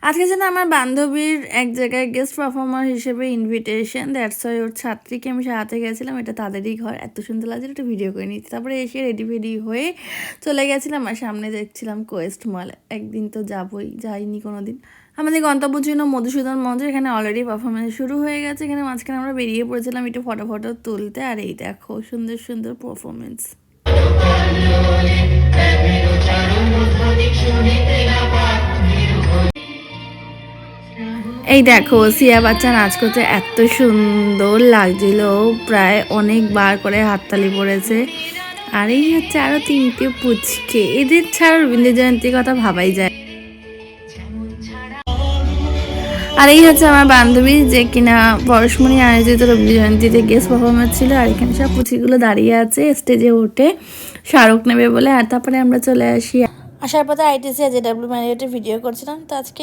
আজকে যেন আমার বান্ধবীর এক জায়গায় গেস্ট পারফর্মার হিসেবে ইনভিটেশন, দ্যাটস ওয়াই ওর ছাত্রীকে আমি সাথে গেছিলাম। এটা তাদেরই ঘর, এত সুন্দর লাগছিল, একটু ভিডিও করে নিচ্ছি। তারপরে এসে রেডি ফেডি হয়ে চলে গেছিলাম আর সামনে দেখছিলাম কোয়েস্ট মল। একদিন তো যাবই, যাইনি কোনো দিন। আমাদের গন্তব্য ছিল মধুসূদন মঞ্চ, এখানে অলরেডি পারফরমেন্স শুরু হয়ে গেছে। এখানে মাঝখানে আমরা বেরিয়ে পড়েছিলাম একটু ফটো ফটো তুলতে, আর এই দেখো সুন্দর সুন্দর পারফরমেন্স। এই দেখো সিয়া বাচ্চা নাচ করতে এত সুন্দর লাগছিল, প্রায় অনেকবার করে হাততালি পড়েছে। আর এই হচ্ছে আরো তিনটে পুচকে, এদের ছাড়া রবীন্দ্র জয়ন্তীর কথা ভাবাই যায়। আর এই হচ্ছে আমার বান্ধবী, যে কিনা পরশমণি আয়োজিত রবীন্দ্র জয়ন্তীতে গেস্ট পারফরমেন্স ছিল। আর এখানে সব পুচিগুলো দাঁড়িয়ে আছে স্টেজে উঠে স্মারক নেবে বলে। আর তারপরে আমরা চলে আসি। আসার পথে আইটিসি আর জেডব্লিউ ম্যারিয়টে ভিডিও করছিলাম। তো আজকে